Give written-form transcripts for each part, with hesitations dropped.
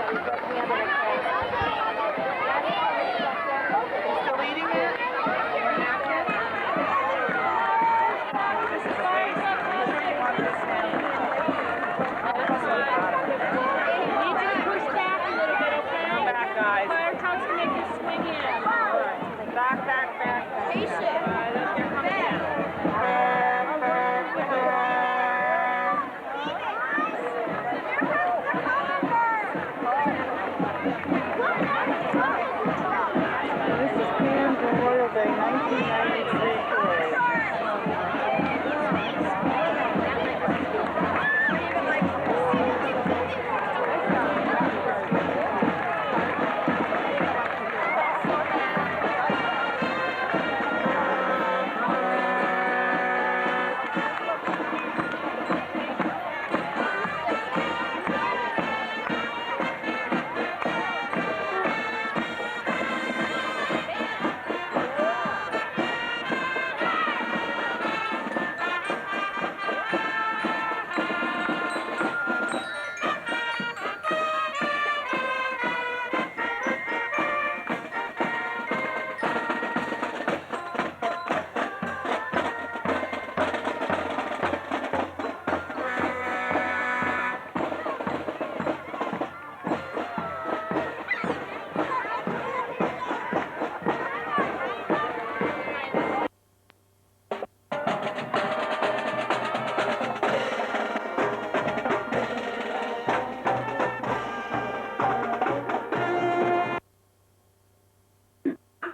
Still eating it? This is amazing. You sure you want this now? Need to push back a little bit, okay? Come back, guys. Fire trucks can make you swing in. Back. Patient. Here comes the This is Pam's Memorial Day 1993 parade.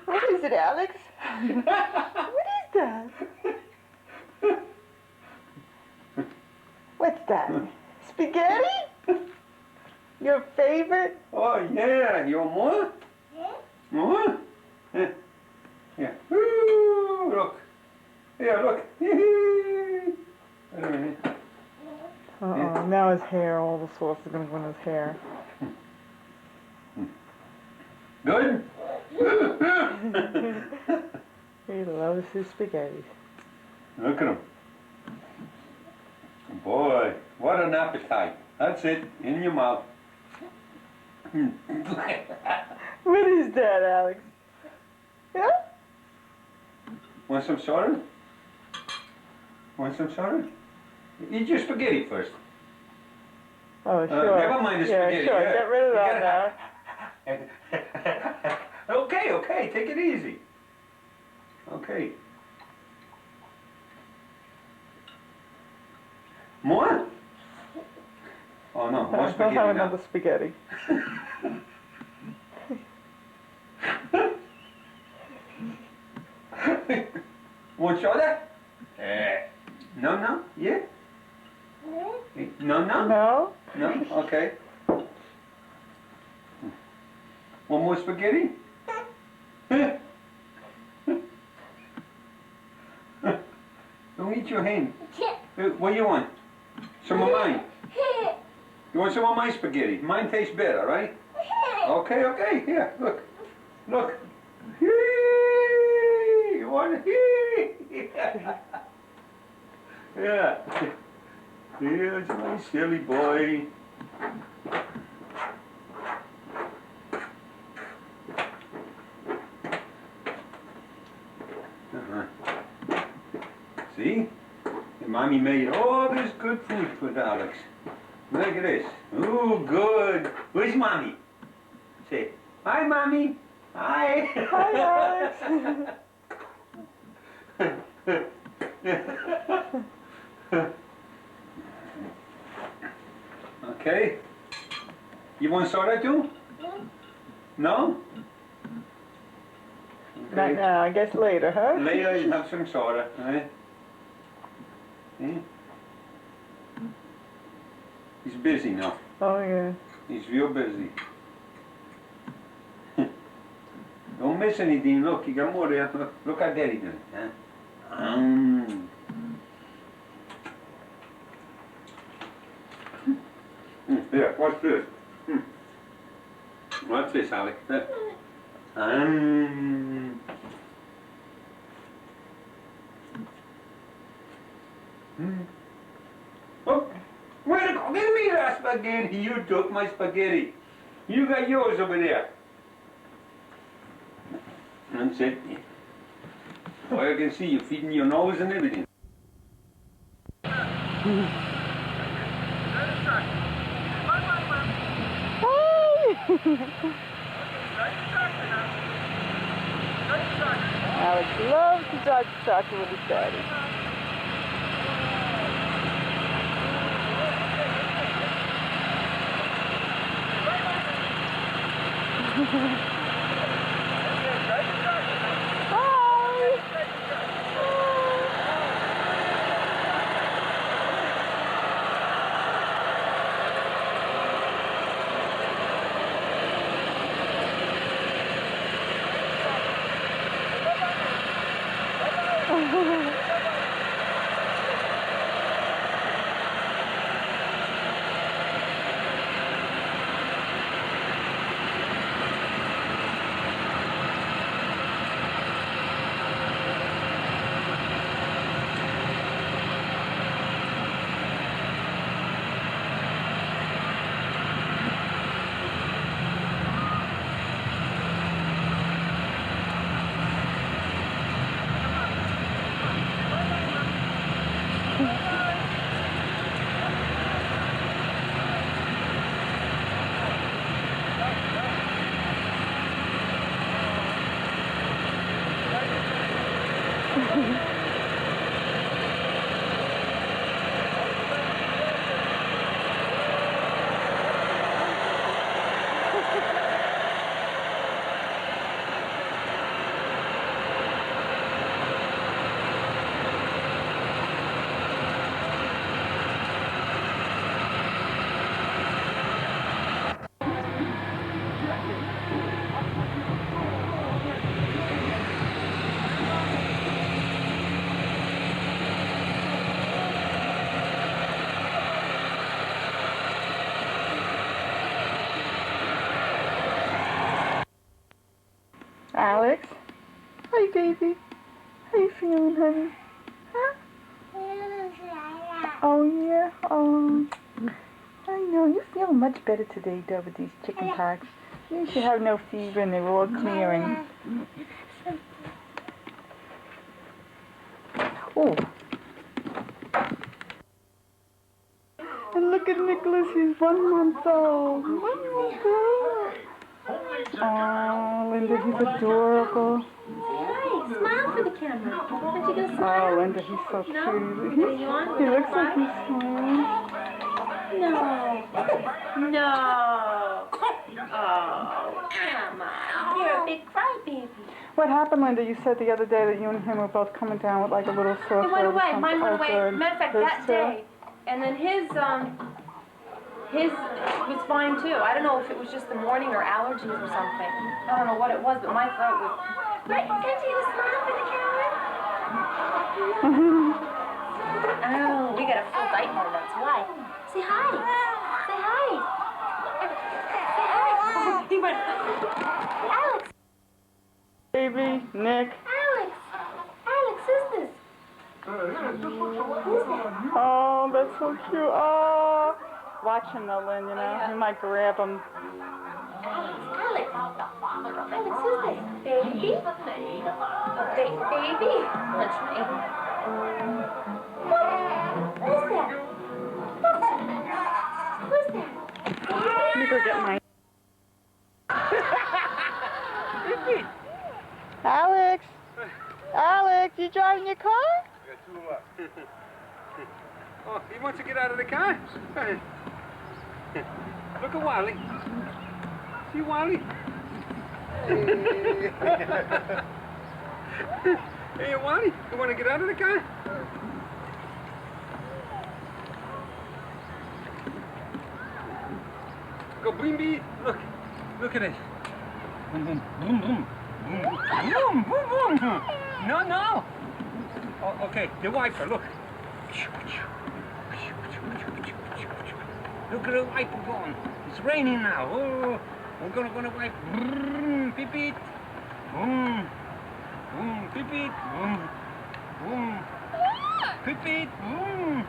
What is it, Alex? What is that? What's that? Spaghetti? Your favorite? Oh, yeah. You want more? More? Yeah. Yeah. Ooh, look. Yeah, look. Wait a minute. Uh-oh, now his hair, all the sauce is going to go in his hair. Good? He loves his spaghetti. Look at him. Boy, what an appetite. That's it, in your mouth. What is that, Alex? Yeah? Want some soda? Want some soda? Eat your spaghetti first. Oh, sure. Never mind the spaghetti. Yeah, sure. Yeah. Get rid of that now. Okay, take it easy. Okay. More? Oh no, more I'll spaghetti have now. another spaghetti. Want soda? No? Yeah? No? No? No? Okay. One more spaghetti? Don't eat your hand. What do you want? Some of mine? You want some of my spaghetti? Mine tastes better, right? Okay, here, look. You want it? Yeah. Here's my silly boy. See? And Mommy made all this good food for Alex. Look at this. Ooh, good. Where's Mommy? Say, hi, Mommy. Hi. Hi, Alex. Okay. You want soda too? No? Not now, I guess later, huh? Later you have some soda, right? Yeah. He's busy now. Oh, yeah. He's real busy. Don't miss anything. Look, you got more there. Look how Daddy did it. Huh? Here, watch this. Watch this, Alex. Oh, wait a minute, give me that spaghetti. You took my spaghetti. You got yours over there. That's it. Boy, I can see you feeding your nose and everything. Alex loves to drive the tractor with his daddy. Alex? Hi, baby. How you feeling, honey? Huh? Oh, yeah? Oh, I know. You feel much better today, though, with these chicken pox. You should have no fever and they were all clearing. Oh. And look at Nicholas. He's 1 month old. 1 month old. Oh, Linda, he's adorable. Hi, smile for the camera. Why don't you go smile? Oh, Linda, he's so cute. You want He looks like he's smiling. No. No. Oh, come on. You're a big crybaby. What happened, Linda? You said the other day that you and him were both coming down with like a little sore It throat went or away. something. Mine went Oh, away. good. Matter of fact, His that too? day. And then his was fine too. I don't know if it was just the morning or allergies or something. I don't know what it was, but my throat was... Right, can't you get a smile for the camera? Oh, we got a full diaper, that's why. Say hi. Say hi. Say hi. He went... Alex. Baby, Nick. Alex. Alex, who's this? Oh, that's so cute. Oh. Watch him though, Lynn, you know. You might grab him. Alex. Alex, who's this? Baby? Baby? Touch me. Who's that? Who's that? Let me go get my... Alex! Alex, you driving your car? I got 2 left. Oh, he wants to get out of the car? Look at Wally. See Wally? Hey, Wally, you want to get out of the car? Go, boom, bee. Look at it. Boom, boom, boom, boom. Boom, boom, boom. No. Oh, okay, the wiper, look. Look at the wiper going. It's raining now. Oh, we're gonna wipe. Beep beep. Boom. Boom. Beep beep. Boom. Boom. Beep beep. Boom.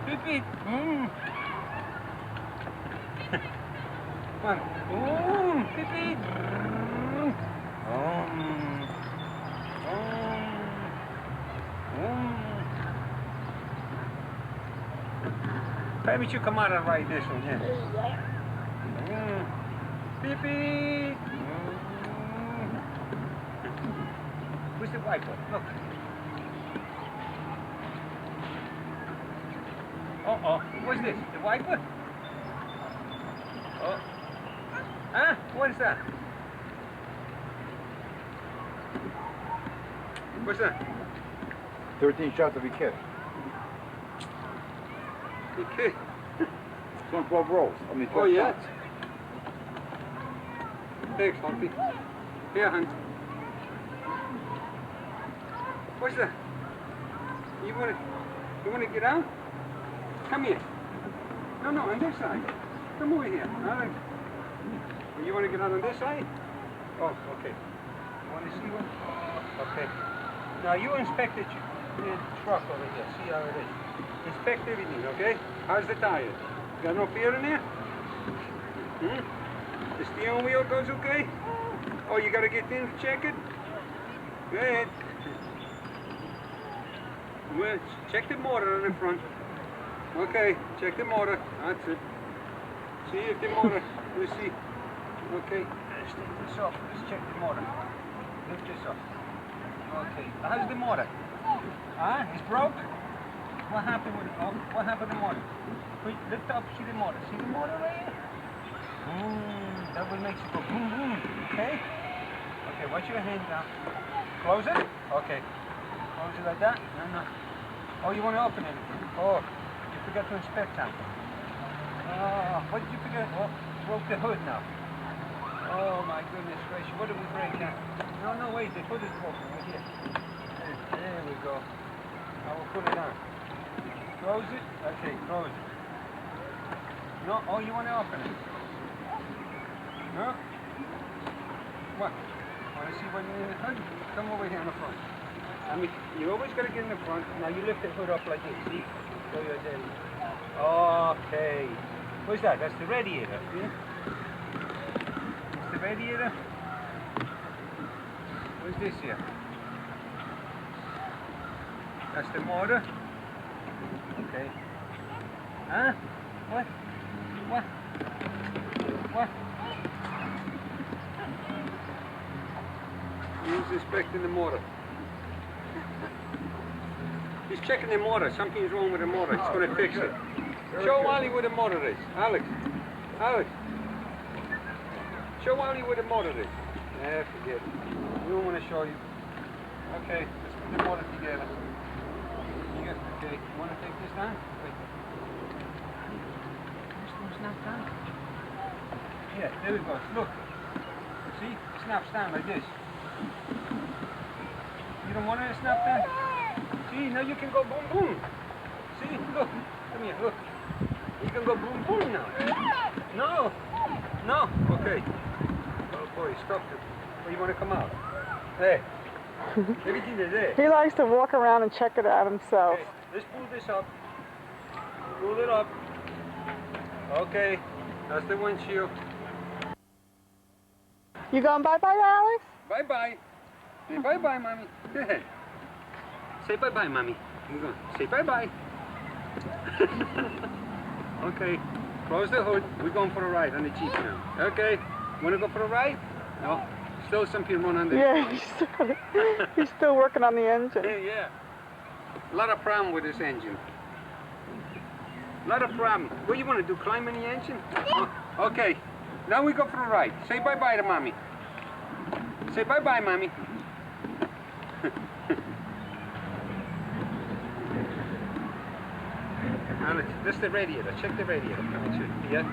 Beep beep. Boom. Come on. Boom. Beep beep. Maybe you come out and ride this one, yeah. Beep beep. Where's the wiper? Look. Uh-oh. What's this? The wiper? Oh. Huh? What is that? What's that? 13 shots of a kid. Okay. It's on 12 rolls. I mean, 12 Oh, yeah? shots. Thanks, Humpy. Here, Hunt. What's that? You wanna get out? Come here. No, on this side. Come over here. All right. You wanna get out on this side? Oh, okay. You wanna see one? Okay. Now you inspect it. The truck over here. See how it is. Inspect everything, okay? How's the tire? Got no fear in there? The steering wheel goes okay? Oh, you gotta get in to check it? Go ahead. Well, check the motor on the front. Okay, check the motor. That's it. See if the motor, let's see. Okay, let's take this off. Let's check the motor. Lift this up. Okay, how's the motor? It's broke? What happened with it? Oh, what happened to the motor? Wait, lift up, see the motor. See the motor right here? That will make you go boom, boom. Okay? Okay, watch your hand down. Close it? Okay. Close it like that? No. Oh, you want to open it? Oh, you forgot to inspect something. Oh, what did you forget? Oh, broke the hood now. Oh my goodness gracious, what did we break now? No, wait, the hood is broken right here. There we go. I will put it on. Close it? Okay, close it. No, oh, you want to open it? No? What? Want to see what's in the hood? Come over here in the front. I mean, you always got to get in the front. Now you lift the hood up like this, see? Show you there. Okay. What's that? That's the radiator, see? It's the radiator. What's this here? That's the motor. Okay. Huh? What? He's inspecting the motor. He's checking the motor. Something's wrong with the motor. He's going to fix it. Show Wally where the motor is. Alex. Show Wally where the motor is. Yeah, forget it. We don't want to show you. Okay, let's put the motor together. Okay, you want to take this down? Wait. This one's not down. Yeah, there we go. Look. See? It snaps down like this. You don't want it to snap down? See, now you can go boom boom. See, look. Come here, look. You can go boom boom now. No. Okay. Oh boy, stop it. Oh, you want to come out? Hey. Everything is there. He likes to walk around and check it out himself. Okay, let's pull this up. Pull it up. Okay, that's the windshield. You going bye-bye, Alex? Bye-bye. Say bye-bye, Mommy. Say bye-bye, Mommy. I'm going. Say bye-bye. Okay, close the hood. We're going for a ride on the Jeep now. Okay, want to go for a ride? No? Still something wrong on the... Yeah, he's still working on the engine. Yeah. A lot of problem with this engine. A lot of problem. What you want to do, climb in the engine? Oh, okay. Now we go for a ride. Say bye-bye to Mommy. Say bye-bye, Mommy. Alex, this is the radiator. Check the radiator. Yeah.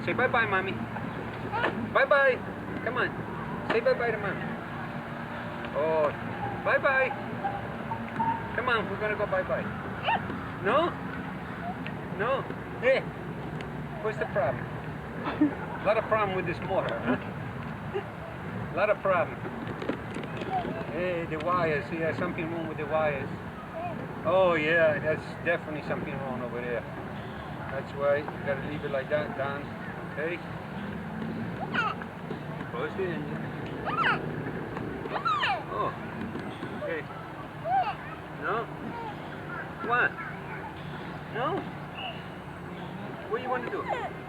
Say bye-bye, Mommy. Bye-bye. Come on. Say bye-bye to Mommy. Oh, bye-bye. Come on, we're gonna go bye-bye. No? No? Hey, what's the problem? A lot of problem with this motor, huh? A lot of problem. Hey, the wires. Yeah, something wrong with the wires. Oh yeah, that's definitely something wrong over there. That's why you gotta leave it like that, down. Okay? in. Oh. Okay. No? What? No? What do you want to do?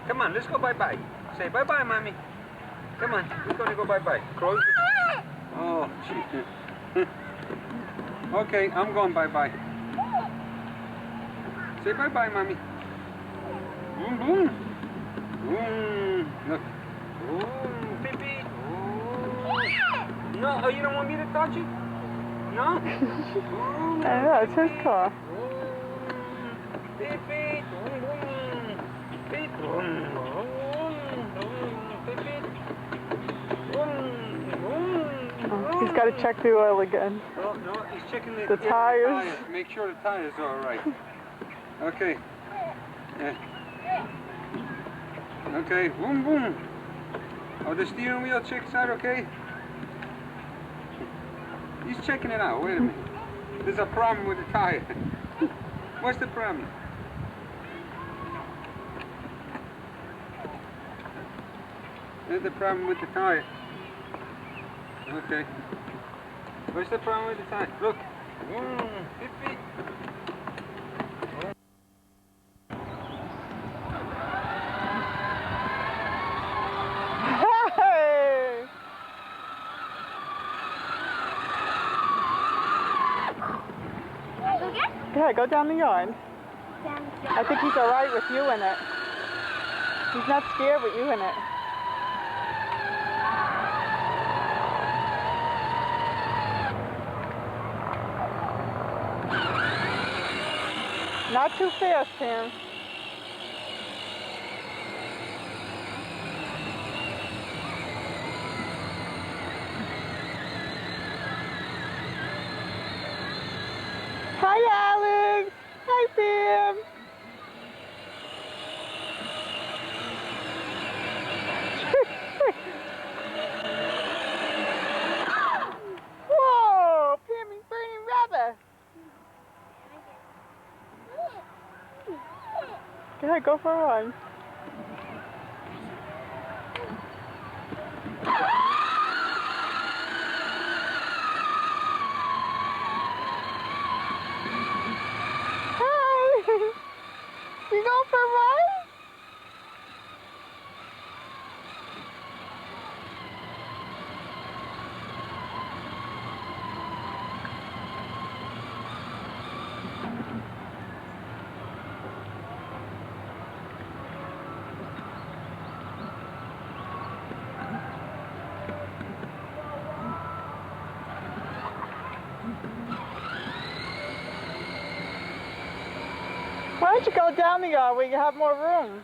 Come on, let's go bye-bye. Say bye-bye, Mommy. Come on, we're going to go bye-bye. Close it. Oh, gee. Okay, I'm going bye-bye. Say bye-bye, Mommy. Boom, boom. Boom. Look. Boom. Beep, beep. Boom. No, oh, you don't want me to touch it? No? Boom. I know, it's his car. Beep, beep. Boom, boom. Beep. Boom. Beep, beep. Boom. Oh, he's got to check the oil again. Oh, no, he's checking The tires. Make sure the tires are all right. Okay. Yeah. Okay, boom, boom. Oh, the steering wheel checks out okay? He's checking it out. Wait a minute. There's a problem with the tire. What's the problem? There's the problem with the tire. Okay. What's the problem with the tire? Look. Beep, beep. Hey! Go get? Yeah, go down the yard. Down. I think he's all right with you in it. He's not scared with you in it. Not too fast, Tim. Hi, Alex. Hi, Sam. Whoa, Pammy's burning rubber. Go ahead, go for a run. Hi. You going for a run? Why don't you go down the yard where you have more room?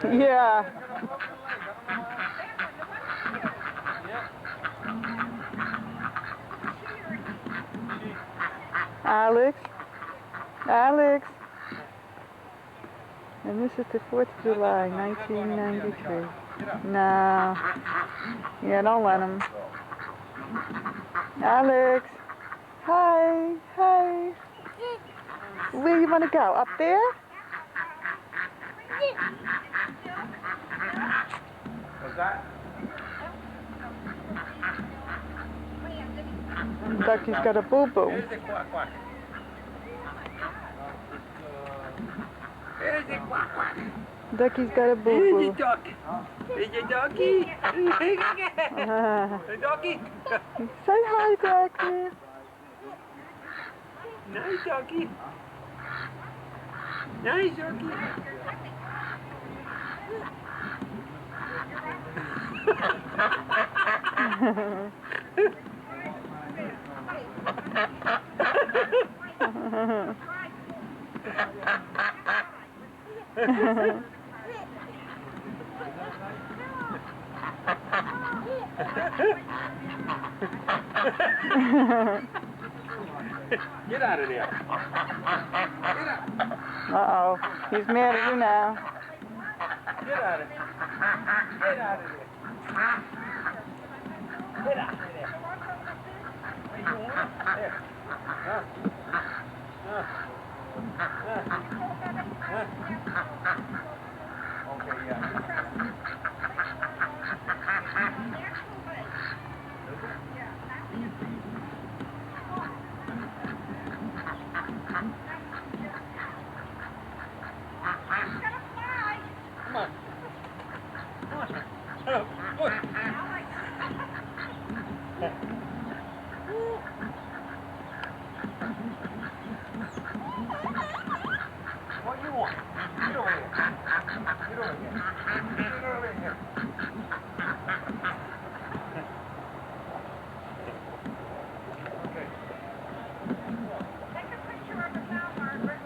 Yeah. Alex. Alex. And this is the 4th of July, 1993. No. Yeah, don't let him. Alex. Hi. Hi. Where you want to go? Up there? What's that? Ducky's got a boo-boo. Here's the quack quack. Here's the quack quack. Ducky's got a Here's boo-boo. the duck. Here's the ducky. The ducky. Say hi, Ducky. Nice ducky. Nice ducky. Get out of there. Get out. Uh-oh. He's mad at you now. Get out of there. Get out of there. Get out of there. What are you doing? There. Okay, yeah. Come on. Come on. Good. What do you want? Get over here. Get over here. Get over here.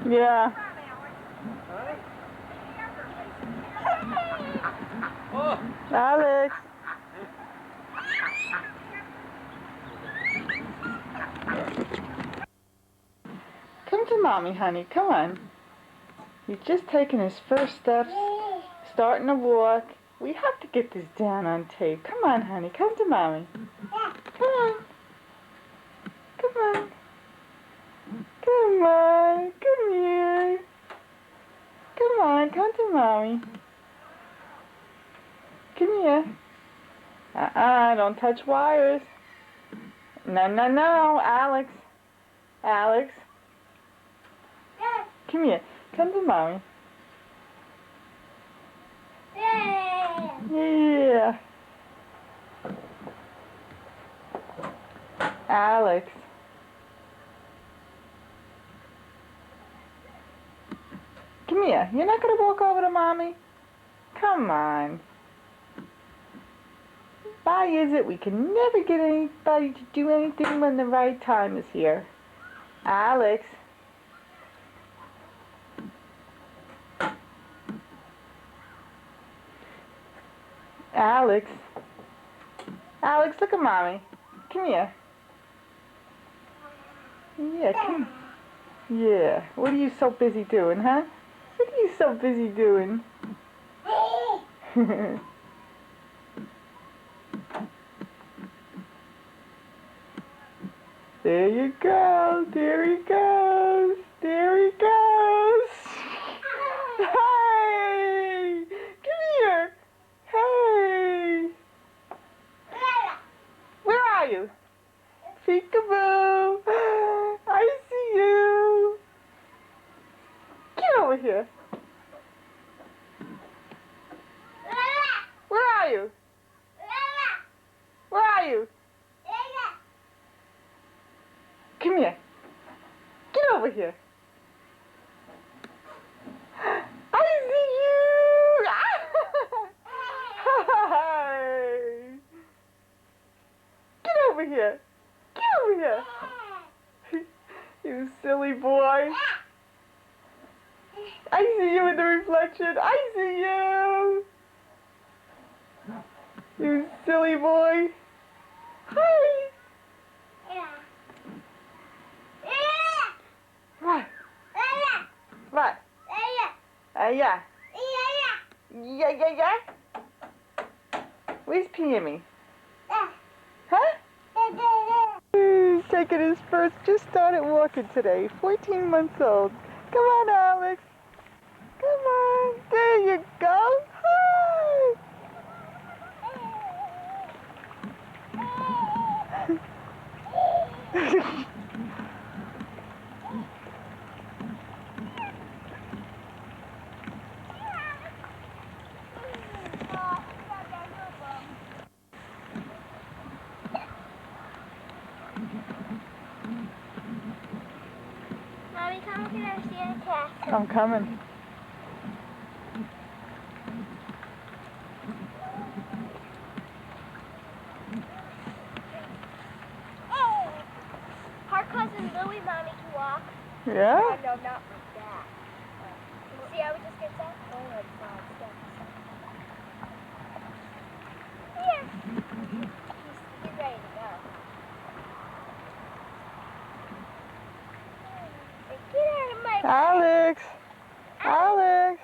Yeah. Oh. Alex. Come to Mommy, honey. Come on. He's just taking his first steps, starting to walk. We have to get this down on tape. Come on, honey. Come to Mommy. Come on. Come on. Come on. Come here. Come on. Come to Mommy. Come here. Don't touch wires. No, no, no. Alex. Alex. Come here. Come to Mommy. Yeah. Alex. Come here. You're not going to walk over to Mommy? Come on. Why is it we can never get anybody to do anything when the right time is here? Alex. Alex. Alex, look at Mommy. Come here. Yeah, come. Yeah. What are you so busy doing, huh? What are you so busy doing? There you go. There he goes. There he goes. Hey! Come here. Hey! Where are you? Peekaboo. I see you. Get over here. Where are you? Where are you? Come here. Get over here. I see you. Hi. Get over here. Get over here. You silly boy. I see you in the reflection. I see you. You silly boy. Hi. What? What? Yeah. Yeah. Where's Pammy? Huh? He's taking his first, just started walking today. 14 months old. Come on, Alex. Come on. There you go. Hi. Mommy, come look at our Santa castle. I'm coming. Our cousin Louie, Mommy, can walk. Yeah? Oh, no, not like that. See how we just get that? Oh, like 5 steps. Here. He's ready to go. Get out of my Alex. Alex.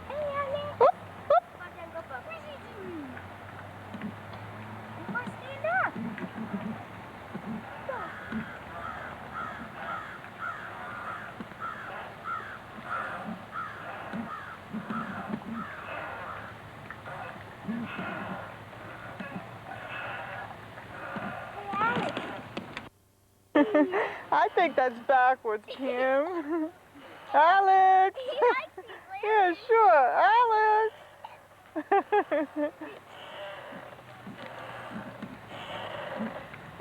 Hey, Alex. Oop, oop. You must stand up. I think that's backwards, Kim. Alex. He likes me, Blair. Yeah, sure. Alex.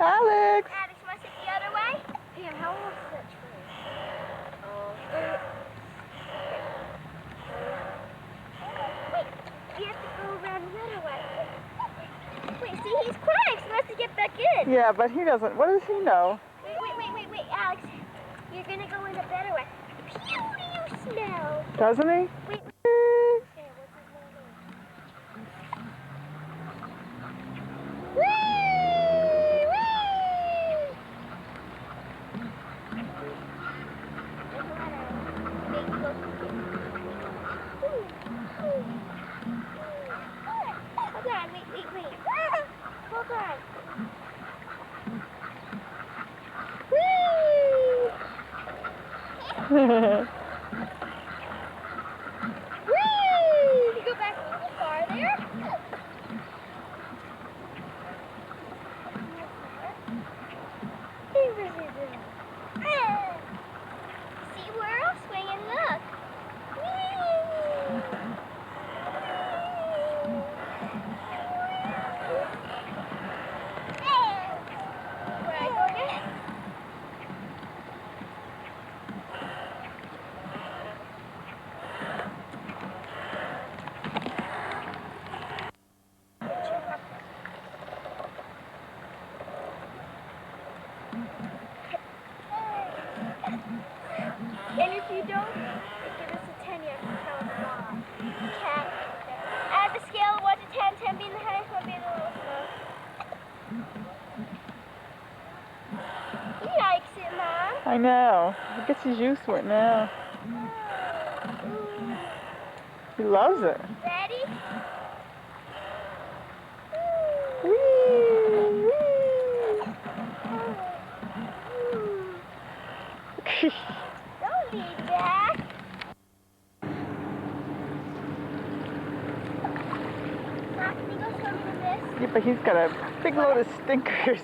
Alex. Alex, you want to sit the other way? Pam, how old is that tree? Wait, we have to go around the other way. Wait, see, he's crying, so he has to get back in. Yeah, but he doesn't. What does he know? Wait, Alex. You're going to go in a better way. Pew, do you smell? Doesn't he? Wait. Hey, what's his name? Whee! Hold on, wait. Hold on. Whee! Whee! Go back a little farther. See, we're all swinging, look. Where I go again? And if you don't, give us a 10, you have to tell us why. 10. At the scale of 1 to 10, 10 being the highest, 1 being the lowest. He likes it, Mom. I know. I guess he's used to it now. He loves it. Ready? Whee! Don't lean back. Mom, can you go swimming in this? Yeah, but he's got a big load of stinkers.